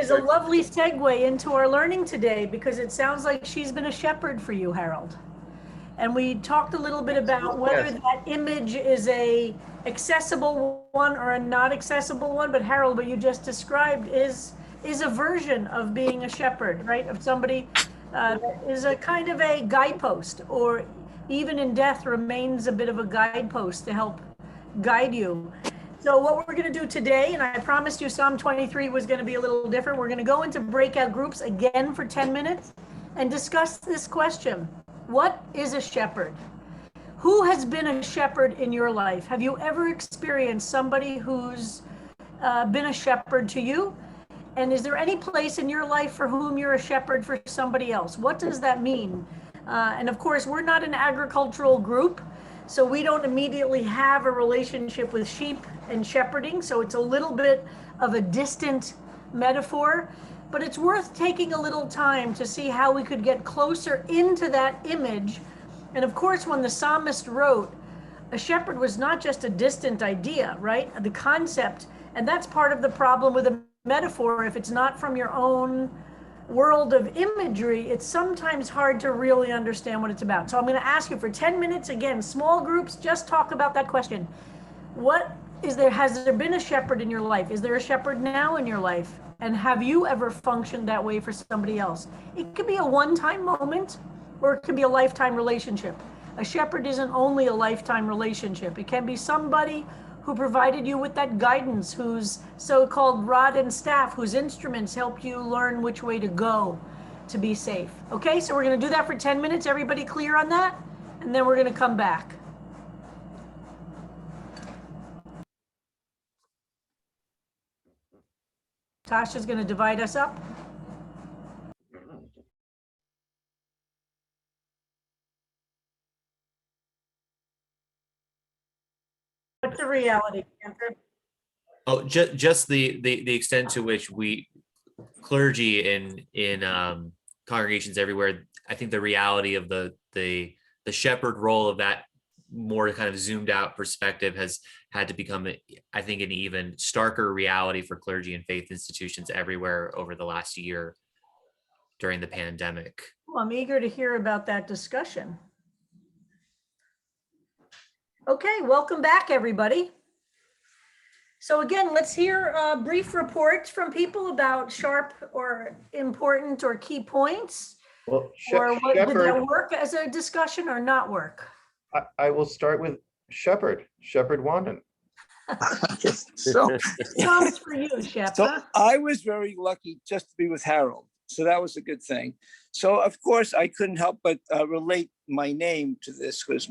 is a lovely segue into our learning today, because it sounds like she's been a shepherd for you, Harold. And we talked a little bit about whether that image is a accessible one or a not accessible one. But Harold, what you just described is a version of being a shepherd, right? Of somebody that is a kind of a guidepost, or even in death remains a bit of a guidepost to help guide you. So what we're going to do today, and I promised you Psalm 23 was going to be a little different. We're going to go into breakout groups again for 10 minutes and discuss this question. What is a shepherd? Who has been a shepherd in your life? Have you ever experienced somebody who's been a shepherd to you? And is there any place in your life for whom you're a shepherd for somebody else? What does that mean? And of course, we're not an agricultural group, so we don't immediately have a relationship with sheep and shepherding. So it's a little bit of a distant metaphor, but it's worth taking a little time to see how we could get closer into that image. And of course, when the psalmist wrote, a shepherd was not just a distant idea, right? The concept, and that's part of the problem with a metaphor. If it's not from your own world of imagery, it's sometimes hard to really understand what it's about. So I'm going to ask you for 10 minutes, again, small groups, just talk about that question. Has there been a shepherd in your life? Is there a shepherd now in your life? And have you ever functioned that way for somebody else? It could be a one-time moment, or it could be a lifetime relationship. A shepherd isn't only a lifetime relationship. It can be somebody who provided you with that guidance, whose so-called rod and staff, whose instruments help you learn which way to go to be safe. Okay, so we're going to do that for 10 minutes. Everybody clear on that? And then we're going to come back. Tasha's going to divide us up. What's the reality, Andrew? Oh, just the extent to which we clergy in congregations everywhere, I think the reality of the shepherd role of that more kind of zoomed out perspective has had to become, I think, an even starker reality for clergy and faith institutions everywhere over the last year during the pandemic. Well, I'm eager to hear about that discussion. Okay, welcome back, everybody. So again, let's hear brief reports from people about sharp or important or key points. Well, Did that work as a discussion or not work? I will start with Shepherd Wanden. So, Sounds for you, Shep. so I was very lucky just to be with Harold. So that was a good thing. So of course I couldn't help but relate my name to this, because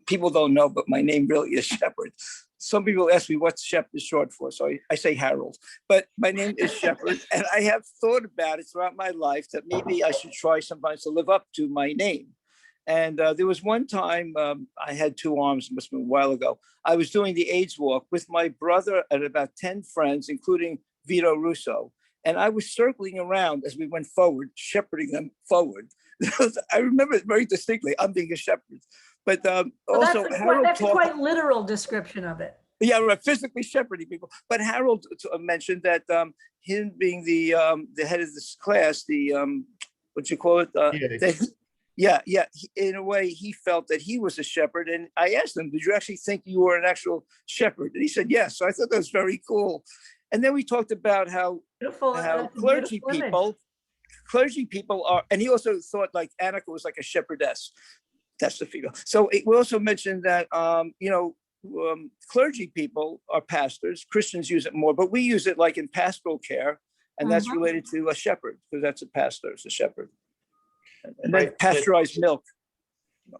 people don't know, but my name really is Shepherd. Some people ask me what Shep is short for, so I say Harold, but my name is Shepherd, and I have thought about it throughout my life that maybe I should try sometimes to live up to my name. And there was one time I had two arms, it must have been a while ago. I was doing the AIDS walk with my brother and about 10 friends, including Vito Russo. And I was circling around as we went forward, shepherding them forward. I remember it very distinctly. I'm being a shepherd. But also, that's a quite literal description of it. Yeah, right, physically shepherding people. But Harold mentioned that him being the head of this class, what you call it? Yeah. In a way, he felt that he was a shepherd. And I asked him, did you actually think you were an actual shepherd? And he said, yes. So I thought that was very cool. And then we talked about how clergy people are, and he also thought like Annika was like a shepherdess. That's the female. So we also mentioned that, clergy people are pastors. Christians use it more, but we use it like in pastoral care. And that's related to a shepherd, because that's a pastor, it's a shepherd. And then pasteurized milk.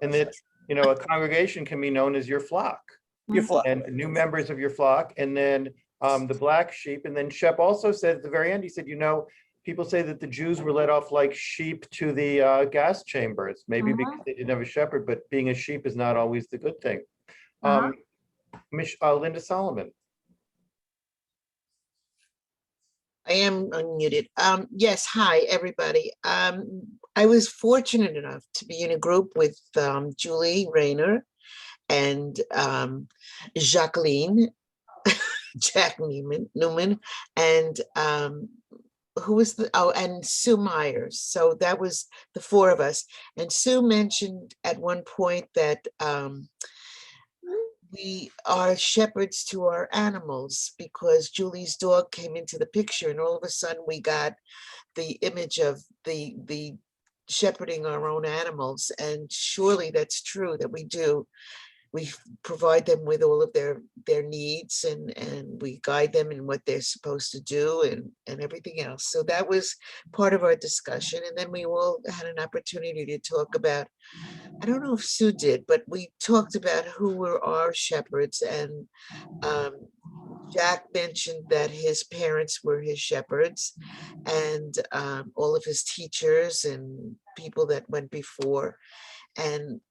And that, a congregation can be known as your flock. Your flock. And new members of your flock. And then the black sheep. And then Shep also said at the very end, he said, people say that the Jews were led off like sheep to the gas chambers, maybe because they didn't have a shepherd, but being a sheep is not always the good thing. Linda Solomon. I am unmuted. Yes, hi, everybody. I was fortunate enough to be in a group with Julie Rayner and Jacqueline, Jack Newman, and who was and Sue Myers. So that was the four of us. And Sue mentioned at one point that we are shepherds to our animals because Julie's dog came into the picture, and all of a sudden we got the image of the shepherding our own animals. And surely that's true that we do. We provide them with all of their needs, and we guide them in what they're supposed to do, and everything else. So that was part of our discussion. And then we all had an opportunity to talk about, I don't know if Sue did, but we talked about who were our shepherds. And Jack mentioned that his parents were his shepherds, and all of his teachers and people that went before. And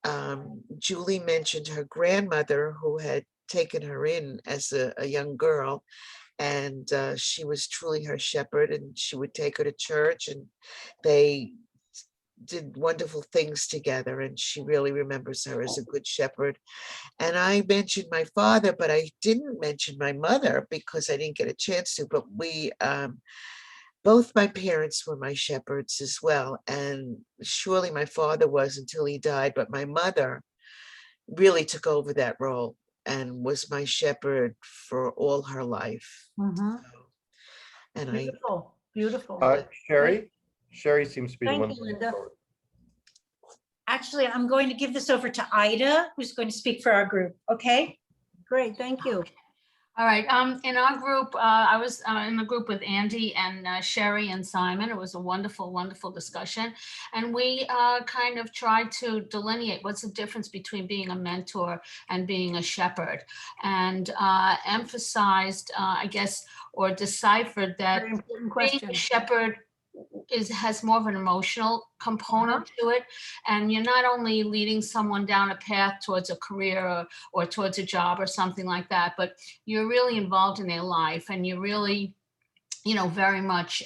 Julie mentioned her grandmother, who had taken her in as a young girl, and she was truly her shepherd, and she would take her to church, and they did wonderful things together, and she really remembers her as a good shepherd. And I mentioned my father, but I didn't mention my mother because I didn't get a chance to, but we both my parents were my shepherds as well. And surely my father was until he died, but my mother really took over that role and was my shepherd for all her life. Mhm. And Beautiful, beautiful. Sherry seems to be the Thank one. you, Linda. Actually, I'm going to give this over to Ida, who's going to speak for our group, okay? Great, thank you. All right, in our group, I was in a group with Andy and Sherry and Simon. It was a wonderful, wonderful discussion. And we kind of tried to delineate what's the difference between being a mentor and being a shepherd, and emphasized, I guess, or deciphered that Very important being question. a shepherd has more of an emotional component to it, and you're not only leading someone down a path towards a career or towards a job or something like that, but you're really involved in their life, and you're really, you know, very much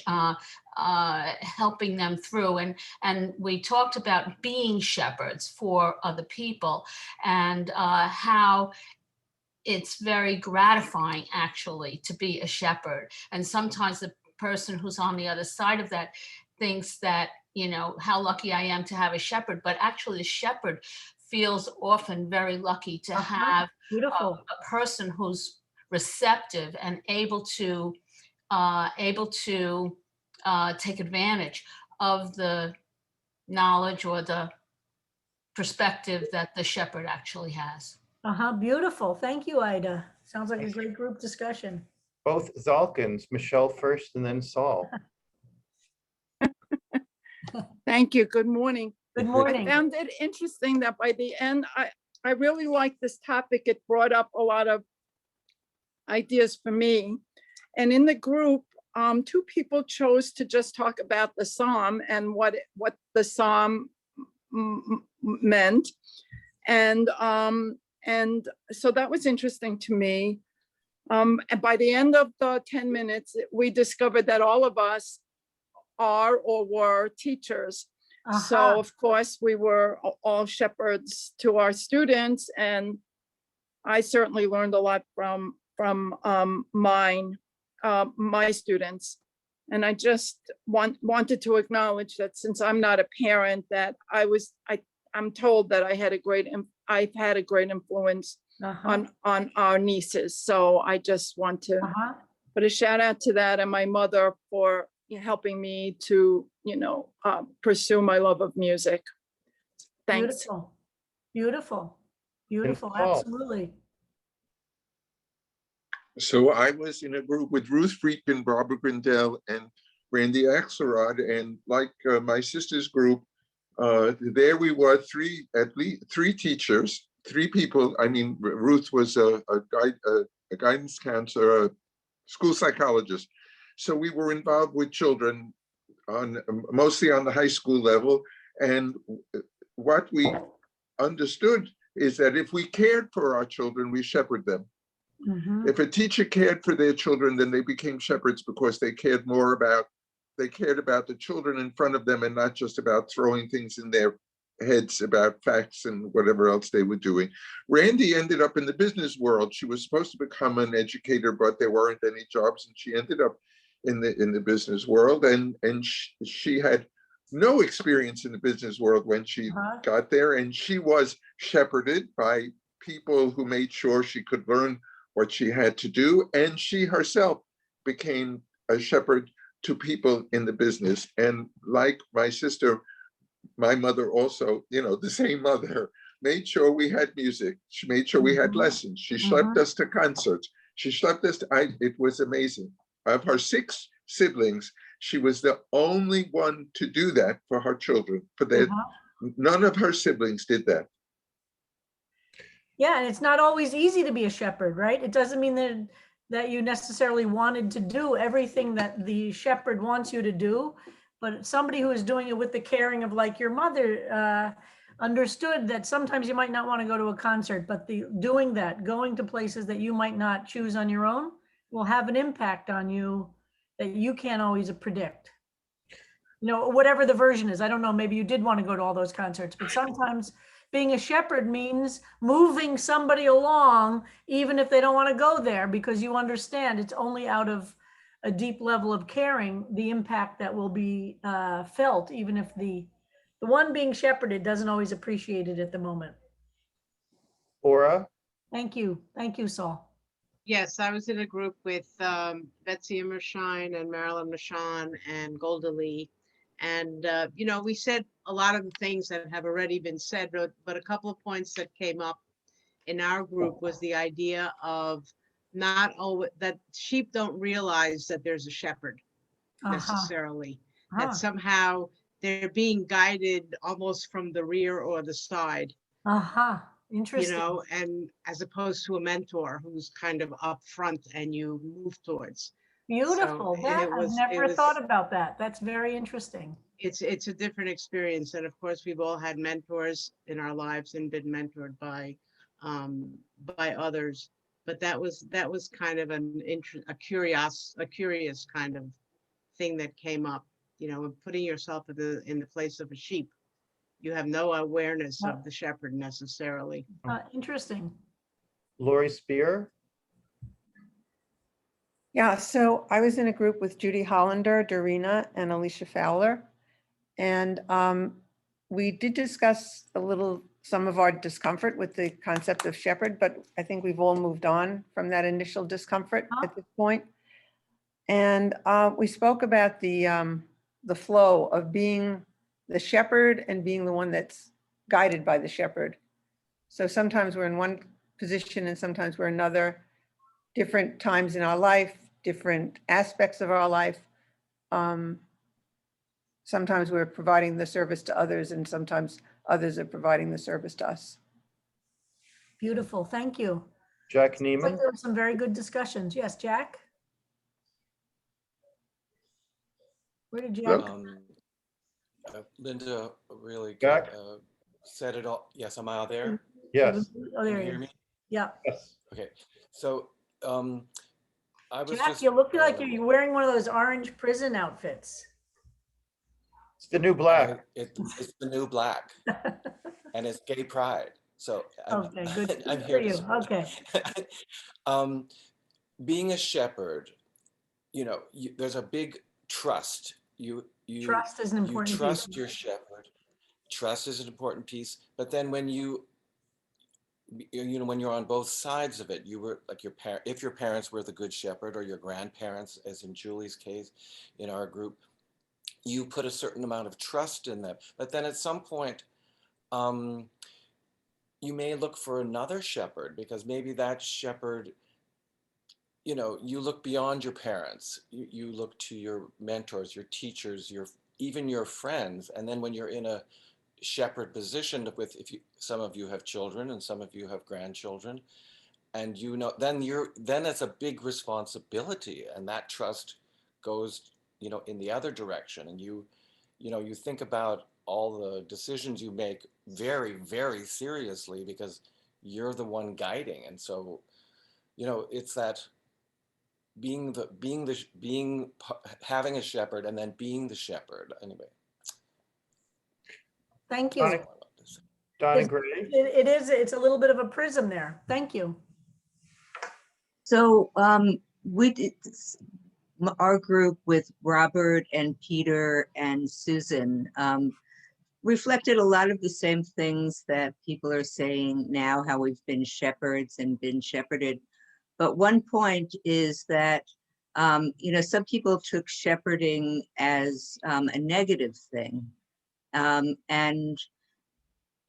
helping them through. And we talked about being shepherds for other people, and how it's very gratifying actually to be a shepherd. And sometimes the person who's on the other side of that thinks that, you know, how lucky I am to have a shepherd, but actually the shepherd feels often very lucky to have Beautiful. a person who's receptive and able to take advantage of the knowledge or the perspective that the shepherd actually has. Beautiful. Thank you, Ida. Sounds like a great group discussion. Both Zalkins, Michelle first and then Saul. Thank you. Good morning. Good I morning. found it interesting that by the end, I really liked this topic. It brought up a lot of ideas for me. And in the group, two people chose to just talk about the psalm and what the psalm meant. And so that was interesting to me. And by the end of the 10 minutes, we discovered that all of us are or were teachers. So of course we were all shepherds to our students, and I certainly learned a lot from my students. And I just wanted to acknowledge that since I'm not a parent, that I'm told that I've had a great influence on our nieces. So I just want to put a shout out to that, and my mother for helping me to, pursue my love of music. Thanks. Beautiful, beautiful, beautiful. Paul. Absolutely. So I was in a group with Ruth Friedkin, Barbara Grindel, and Randy Axelrod, and like my sister's group, there we were at least three teachers, three people. I mean, Ruth was a guidance counselor, a school psychologist. So we were involved with children mostly on the high school level. And what we understood is that if we cared for our children, we shepherd them. If a teacher cared for their children, then they became shepherds because they cared about the children in front of them and not just about throwing things in their heads about facts and whatever else they were doing. Randy ended up in the business world. She was supposed to become an educator, but there weren't any jobs, and she ended up in the business world, and she had no experience in the business world when she got there, and she was shepherded by people who made sure she could learn what she had to do, and she herself became a shepherd to people in the business. And like my sister, my mother also, the same mother, made sure we had music. She made sure we had lessons. She schlepped us to concerts. She schlepped us it was amazing. Of her 6 siblings, she was the only one to do that for her children. None of her siblings did that. Yeah, and it's not always easy to be a shepherd, right? It doesn't mean that you necessarily wanted to do everything that the shepherd wants you to do, but somebody who is doing it with the caring of, like your mother, understood that sometimes you might not want to go to a concert, but doing that, going to places that you might not choose on your own, will have an impact on you that you can't always predict. Whatever the version is, I don't know, maybe you did want to go to all those concerts, but sometimes being a shepherd means moving somebody along, even if they don't want to go there, because you understand it's only out of a deep level of caring, the impact that will be felt, even if the one being shepherded doesn't always appreciate it at the moment. Aura? Thank you. Thank you, Saul. Yes, I was in a group with Betsy Immershine and Marilyn Michon and Golda Lee. And, we said a lot of the things that have already been said, but a couple of points that came up in our group was the idea of not always, that sheep don't realize that there's a shepherd necessarily, that somehow they're being guided almost from the rear or the side. Interesting. And as opposed to a mentor who's kind of up front and you move towards. Beautiful. I've never thought about that. That's very interesting. It's a different experience. And of course, we've all had mentors in our lives and been mentored by others. But that was kind of a curious kind of thing that came up, putting yourself in the place of a sheep. You have no awareness of the shepherd necessarily. Interesting. Lori Spear? Yeah, so I was in a group with Judy Hollander, Dorina, and Alicia Fowler. And we did discuss some of our discomfort with the concept of shepherd, but I think we've all moved on from that initial discomfort at this point. And we spoke about the flow of being the shepherd and being the one that's guided by the shepherd. So sometimes we're in one position and sometimes we're another, different times in our life, different aspects of our life. Sometimes we're providing the service to others and sometimes others are providing the service to us. Beautiful. Thank you. Jack Sounds like Neiman? there were some very good discussions. Yes, Jack? Where did Jack? Linda really Jack? said it all. Yes, am I there? Yes. Oh, there Can you you hear are. me? Yeah. Yes. Okay, so I was Jack, just. you look like you're wearing one of those orange prison outfits. It's the new black. It's the new black, and it's gay pride. So Okay, good. I'm Good here for to you. support. Okay. Being a shepherd, there's a big trust. Trust is an important You trust piece. your shepherd. Trust is an important piece. But then when when you're on both sides of it, you were like if your parents were the good shepherd or your grandparents, as in Julie's case, in our group, you put a certain amount of trust in them. But then at some point, you may look for another shepherd because maybe that shepherd, you look beyond your parents. You look to your mentors, your teachers, even your friends. And then when you're in a shepherd position some of you have children and some of you have grandchildren, and then it's a big responsibility, and that trust goes in the other direction, and you think about all the decisions you make very, very seriously because you're the one guiding. And so it's that having a shepherd and then being the shepherd. Anyway, Thank you. Donna Gray? It's a little bit of a prism there. Thank you. So our group with Robert and Peter and Susan reflected a lot of the same things that people are saying now, how we've been shepherds and been shepherded. But one point is that, some people took shepherding as a negative thing. And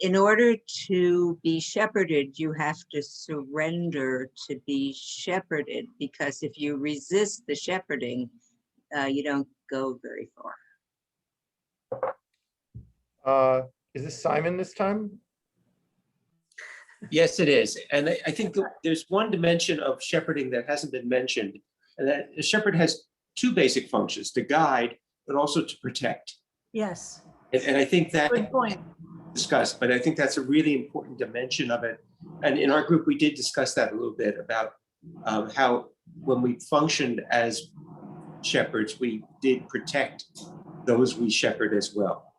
in order to be shepherded, you have to surrender to be shepherded, because if you resist the shepherding, you don't go very far. Is this Simon this time? Yes, it is. And I think there's one dimension of shepherding that hasn't been mentioned, and that a shepherd has two basic functions: to guide, but also to protect. Yes. And I think that Good point. Discussed, but I think that's a really important dimension of it. And in our group, we did discuss that a little bit about how when we functioned as shepherds, we did protect those we shepherd as well.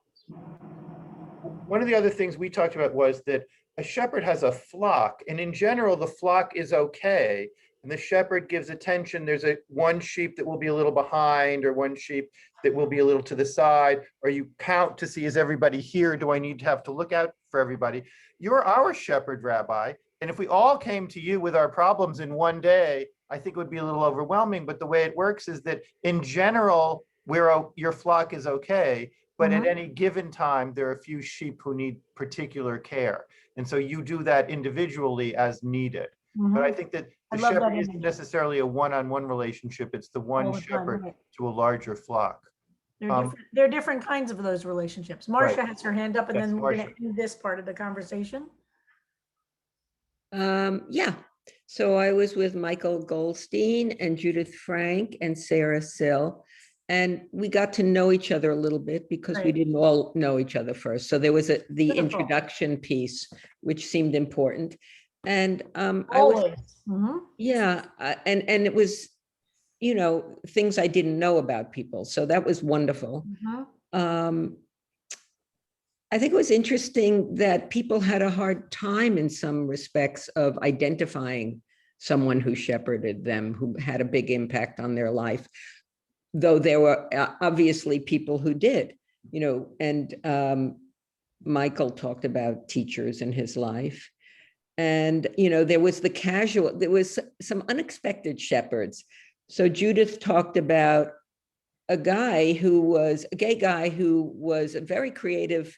One of the other things we talked about was that a shepherd has a flock, and in general, the flock is okay. And the shepherd gives attention. There's one sheep that will be a little behind, or one sheep that will be a little to the side, or you count to see, is everybody here? Do I need to have to look out for everybody? You're our shepherd, Rabbi. And if we all came to you with our problems in one day, I think it would be a little overwhelming. But the way it works is that in general, your flock is okay. But at any given time, there are a few sheep who need particular care. And so you do that individually as needed. But I think that the shepherd isn't necessarily a one-on-one relationship. It's the one shepherd to a larger flock. There are different kinds of those relationships. Marcia has her hand up, and then we're going to end this part of the conversation. Yeah. So I was with Michael Goldstein and Judith Frank and Sarah Sill. And we got to know each other a little bit because we didn't all know each other first. So there was the introduction piece, which seemed important. And Always. Yeah, and it was, things I didn't know about people. So that was wonderful. I think it was interesting that people had a hard time in some respects of identifying someone who shepherded them, who had a big impact on their life. Though there were obviously people who did, and Michael talked about teachers in his life. And, there was there was some unexpected shepherds. So Judith talked about a gay guy who was a very creative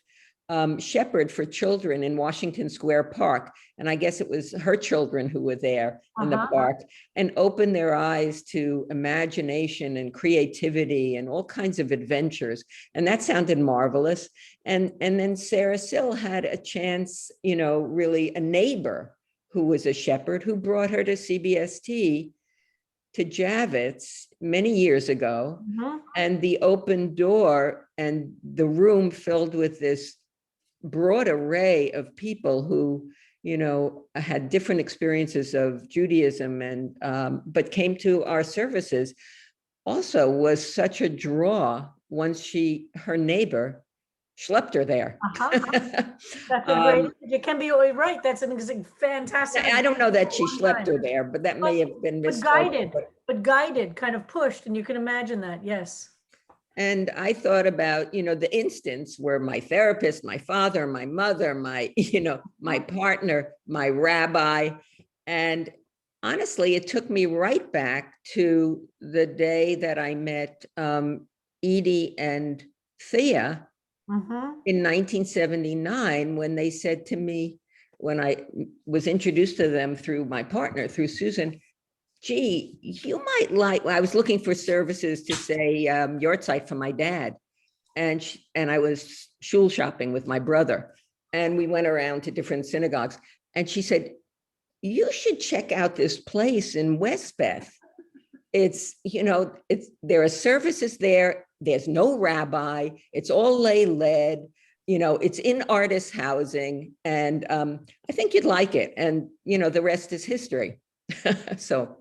shepherd for children in Washington Square Park. And I guess it was her children who were there in the park, and opened their eyes to imagination and creativity and all kinds of adventures. And that sounded marvelous. And then Sarah Sill had a chance, really a neighbor who was a shepherd, who brought her to CBST, to Javits many years ago. And the open door and the room filled with this broad array of people who, had different experiences of Judaism, and but came to our services, also was such a draw once her neighbor schlepped her there. That's a great, you can be right. That's an fantastic. I don't know that she schlepped her there, but that may have been but guided, kind of pushed, and you can imagine that, yes. And I thought about, the instance where my therapist, my father, my mother, my partner, my rabbi, and honestly, it took me right back to the day that I met Edie and Thea in 1979, when they said to me, when I was introduced to them through my partner, through Susan, gee, you might like, I was looking for services to say Yortzeit for my dad. And I was shul shopping with my brother. And we went around to different synagogues. And she said, you should check out this place in Westbeth. It's, there are services there. There's no rabbi. It's all lay-led. It's in artist housing. And I think you'd like it. And, the rest is history. So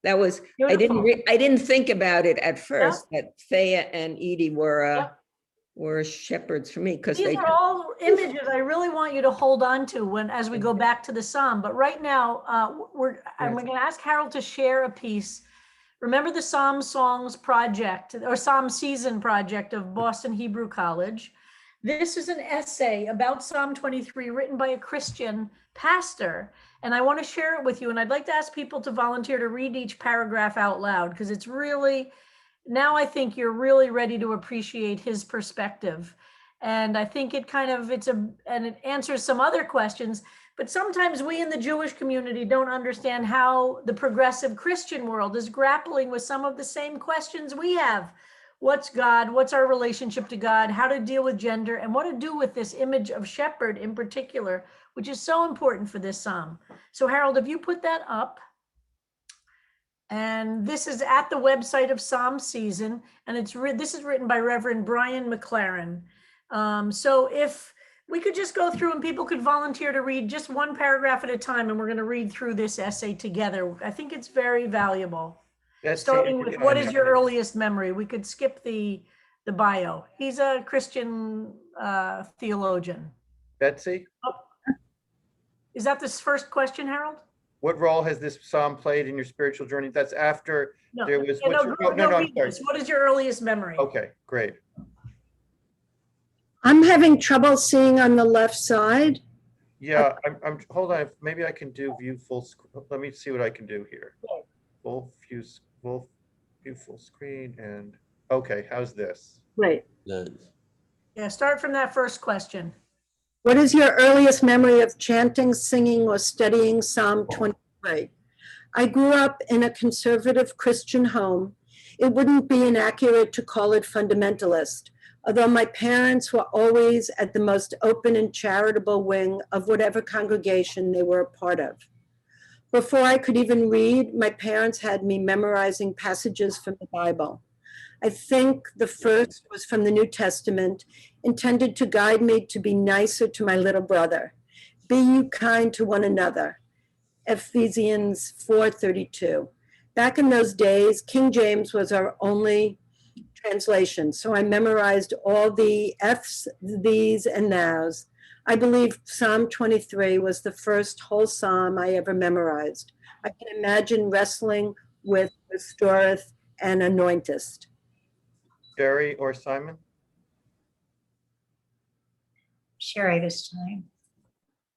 that was, I didn't think about it at first, that Thea and Edie were shepherds for me, because these are all images I really want you to hold on to as we go back to the psalm. But right now, I'm going to ask Harold to share a piece Remember the Psalm Songs Project or Psalm Season Project of Boston Hebrew College. This is an essay about Psalm 23 written by a Christian pastor. And I want to share it with you. And I'd like to ask people to volunteer to read each paragraph out loud, because it's really, now I think you're really ready to appreciate his perspective. And I think it kind of, and it answers some other questions, but sometimes we in the Jewish community don't understand how the progressive Christian world is grappling with some of the same questions we have. What's God? What's our relationship to God? How to deal with gender, and what to do with this image of shepherd in particular, which is so important for this psalm. So Harold, if you put that up, and this is at the website of Psalm Season, and this is written by Reverend Brian McLaren. So if we could just go through and people could volunteer to read just one paragraph at a time, and we're going to read through this essay together. I think it's very valuable. Starting with what is your earliest memory? We could skip the bio. He's a Christian theologian. Betsy? Oh. Is that this first question, Harold? What role has this psalm played in your spiritual journey? That's after there was. I'm sorry. What is your earliest memory? Okay, great. I'm having trouble seeing on the left side. Yeah, I'm hold on. Maybe I can do view full screen. Let me see what I can do here. Full view full screen, and okay, how's this? Right. Yeah, start from that first question. What is your earliest memory of chanting, singing, or studying Psalm 23? I grew up in a conservative Christian home. It wouldn't be inaccurate to call it fundamentalist, although my parents were always at the most open and charitable wing of whatever congregation they were a part of. Before I could even read, my parents had me memorizing passages from the Bible. I think the first was from the New Testament, intended to guide me to be nicer to my little brother. Be you kind to one another. Ephesians 4:32. Back in those days, King James was our only translation, so I memorized all the F's, these, and nows. I believe Psalm 23 was the first whole psalm I ever memorized. I can imagine wrestling with restoreth and anointest. Sherry or Simon? Sherry this time.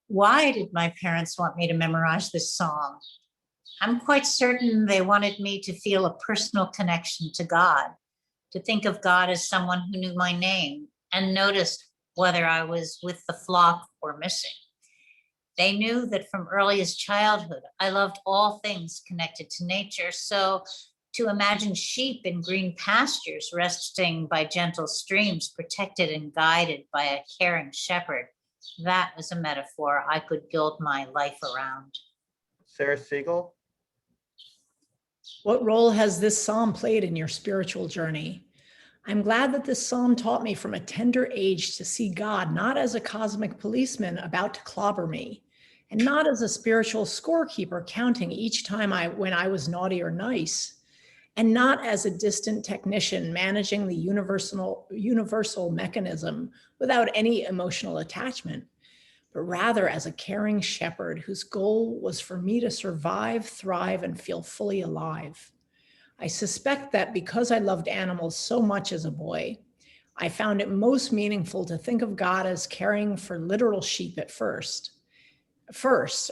Why did my parents want me to memorize this song? I'm quite certain they wanted me to feel a personal connection to God, to think of God as someone who knew my name and noticed whether I was with the flock or missing. They knew that from earliest childhood, I loved all things connected to nature. So to imagine sheep in green pastures resting by gentle streams, protected and guided by a caring shepherd, that was a metaphor I could build my life around. Sarah Siegel? What role has this psalm played in your spiritual journey? I'm glad that this psalm taught me from a tender age to see God not as a cosmic policeman about to clobber me, and not as a spiritual scorekeeper counting each time when I was naughty or nice, and not as a distant technician managing the universal mechanism without any emotional attachment, but rather as a caring shepherd whose goal was for me to survive, thrive, and feel fully alive. I suspect that because I loved animals so much as a boy, I found it most meaningful to think of God as caring for literal sheep at first,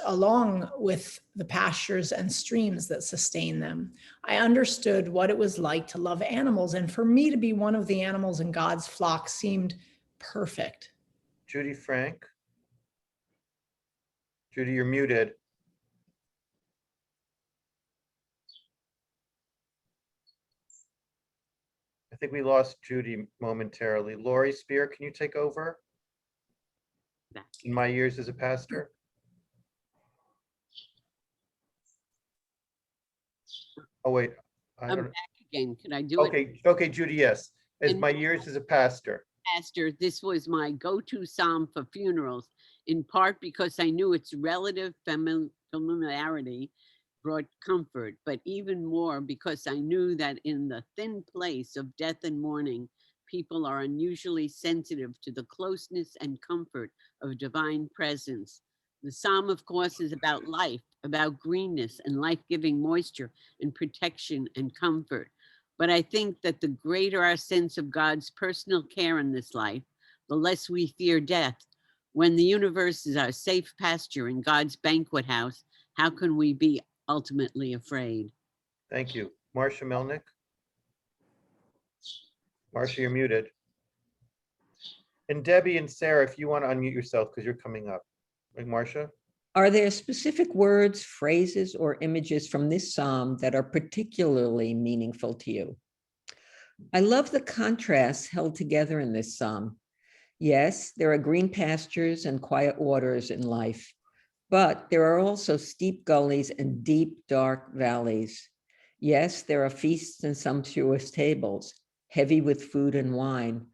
along with the pastures and streams that sustain them. I understood what it was like to love animals, and for me to be one of the animals in God's flock seemed perfect. Judy Frank? Judy, you're muted. I think we lost Judy momentarily. Lori Spear, can you take over? In my years as a pastor? Oh, wait. I'm back again. Can I do it? Okay, Judy, yes. As my years as a pastor. Pastor, this was my go-to psalm for funerals, in part because I knew its relative familiarity brought comfort, but even more because I knew that in the thin place of death and mourning, people are unusually sensitive to the closeness and comfort of divine presence. The psalm, of course, is about life, about greenness and life-giving moisture and protection and comfort. But I think that the greater our sense of God's personal care in this life, the less we fear death. When the universe is our safe pasture in God's banquet house, how can we be ultimately afraid? Thank you. Marcia Melnick? Marcia, you're muted. And Debbie and Sarah, if you want to unmute yourself because you're coming up. Like Marcia? Are there specific words, phrases, or images from this psalm that are particularly meaningful to you? I love the contrasts held together in this psalm. Yes, there are green pastures and quiet waters in life, but there are also steep gullies and deep, dark valleys. Yes, there are feasts and sumptuous tables, heavy with food and wine,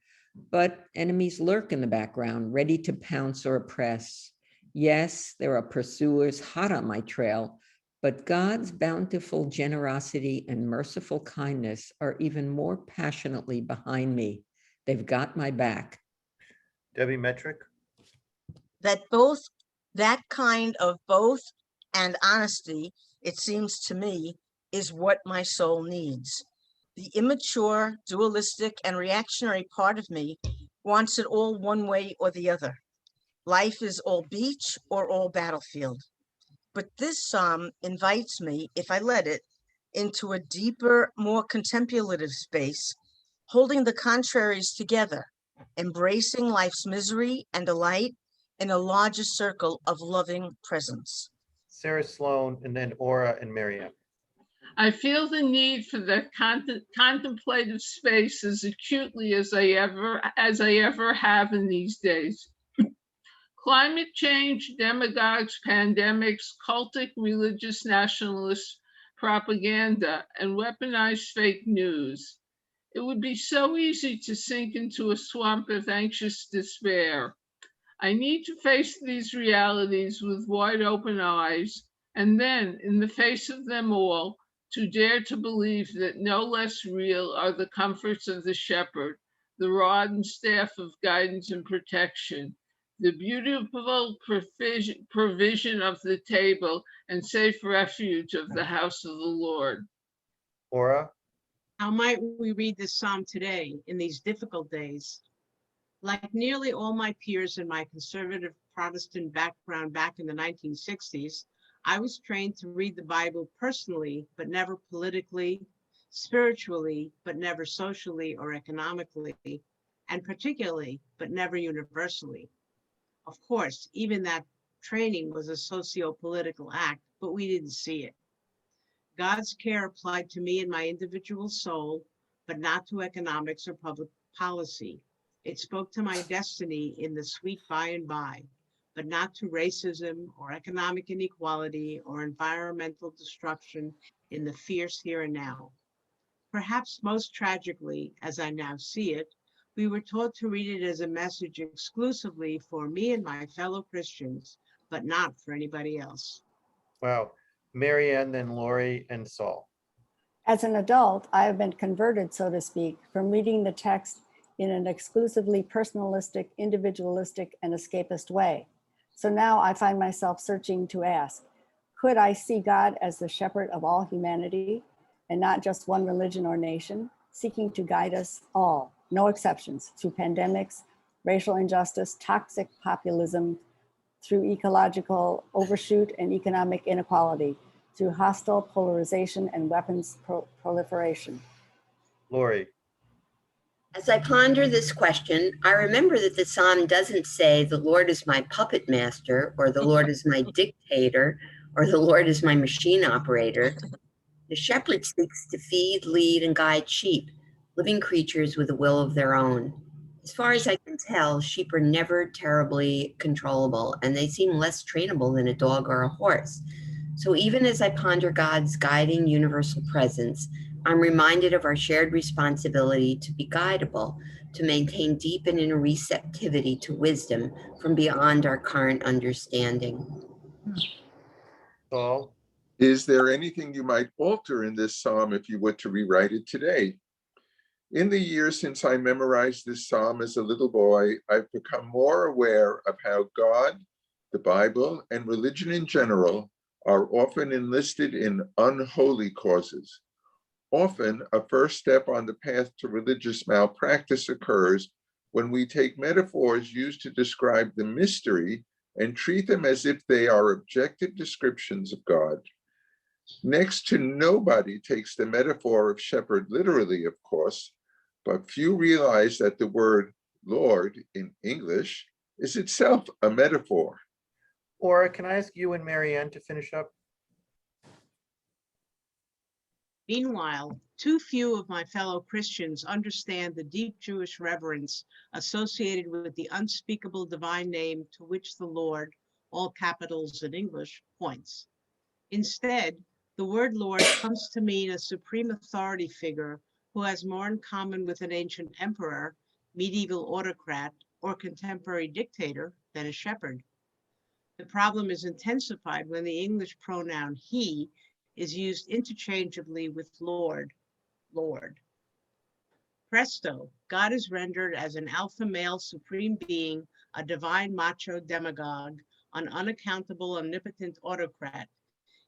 but enemies lurk in the background, ready to pounce or oppress. Yes, there are pursuers hot on my trail, but God's bountiful generosity and merciful kindness are even more passionately behind me. They've got my back. Debbie Metrick? That kind of both and honesty, it seems to me, is what my soul needs. The immature, dualistic, and reactionary part of me wants it all one way or the other. Life is all beach or all battlefield. But this psalm invites me, if I let it, into a deeper, more contemplative space, holding the contraries together, embracing life's misery and delight in a larger circle of loving presence. Sarah Sloan, and then Aura and Marianne. I feel the need for the contemplative space as acutely as I ever have in these days. Climate change, demagogues, pandemics, cultic religious nationalist propaganda, and weaponized fake news. It would be so easy to sink into a swamp of anxious despair. I need to face these realities with wide open eyes, and then, in the face of them all, to dare to believe that no less real are the comforts of the shepherd, the rod and staff of guidance and protection, the beautiful provision of the table and safe refuge of the house of the Lord. Aura? How might we read this psalm today in these difficult days? Like nearly all my peers in my conservative Protestant background back in the 1960s, I was trained to read the Bible personally, but never politically, spiritually, but never socially or economically, and particularly, but never universally. Of course, even that training was a socio-political act, but we didn't see it. God's care applied to me and my individual soul, but not to economics or public policy. It spoke to my destiny in the sweet by and by, but not to racism or economic inequality or environmental destruction in the fierce here and now. Perhaps most tragically, as I now see it, we were taught to read it as a message exclusively for me and my fellow Christians, but not for anybody else. Wow. Marianne, then Lori and Saul. As an adult, I have been converted, so to speak, from reading the text in an exclusively personalistic, individualistic, and escapist way. So now I find myself searching to ask, could I see God as the shepherd of all humanity and not just one religion or nation, seeking to guide us all, no exceptions, through pandemics, racial injustice, toxic populism, through ecological overshoot and economic inequality, through hostile polarization and weapons proliferation? Lori. As I ponder this question, I remember that the psalm doesn't say the Lord is my puppet master, or the Lord is my dictator, or the Lord is my machine operator. The shepherd seeks to feed, lead, and guide sheep, living creatures with a will of their own. As far as I can tell, sheep are never terribly controllable, and they seem less trainable than a dog or a horse. So even as I ponder God's guiding universal presence, I'm reminded of our shared responsibility to be guidable, to maintain deep and inner receptivity to wisdom from beyond our current understanding. Saul. Is there anything you might alter in this psalm if you were to rewrite it today? In the years since I memorized this psalm as a little boy, I've become more aware of how God The Bible and religion in general are often enlisted in unholy causes. Often, a first step on the path to religious malpractice occurs when we take metaphors used to describe the mystery and treat them as if they are objective descriptions of God. Next to nobody takes the metaphor of shepherd literally, of course, but few realize that the word Lord in English is itself a metaphor. Or can I ask you and Marianne to finish up? Meanwhile, too few of my fellow Christians understand the deep Jewish reverence associated with the unspeakable divine name to which the Lord, all capitals in English, points. Instead, the word Lord comes to mean a supreme authority figure who has more in common with an ancient emperor, medieval autocrat, or contemporary dictator than a shepherd. The problem is intensified when the English pronoun he is used interchangeably with Lord. Presto, God is rendered as an alpha male supreme being, a divine macho demagogue, an unaccountable omnipotent autocrat,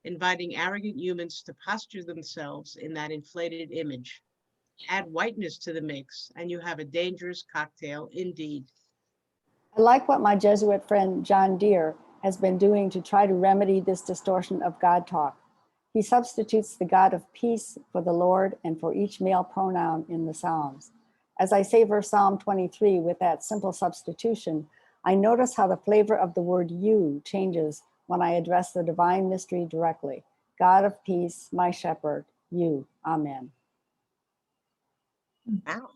inviting arrogant humans to posture themselves in that inflated image. Add whiteness to the mix, and you have a dangerous cocktail indeed. I like what my Jesuit friend John Deere has been doing to try to remedy this distortion of God talk. He substitutes the God of peace for the Lord and for each male pronoun in the Psalms. As I savor Psalm 23 with that simple substitution, I notice how the flavor of the word you changes when I address the divine mystery directly. God of peace, my shepherd, you, amen. Wow.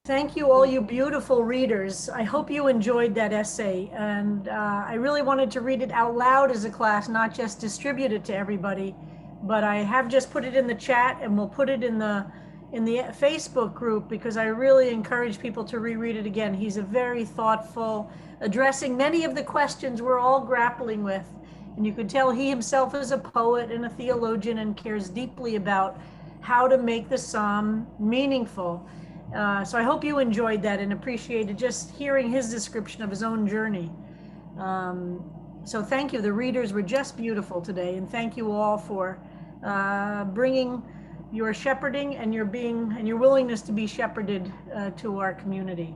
Thank you, all you beautiful readers. I hope you enjoyed that essay. And I really wanted to read it out loud as a class, not just distribute it to everybody. But I have just put it in the chat, and we'll put it in the Facebook group, because I really encourage people to reread it again. He's a very thoughtful, addressing many of the questions we're all grappling with. And you can tell he himself is a poet and a theologian and cares deeply about how to make the psalm meaningful. So I hope you enjoyed that and appreciated just hearing his description of his own journey. So thank you. The readers were just beautiful today, and thank you all for bringing your shepherding and your willingness to be shepherded to our community.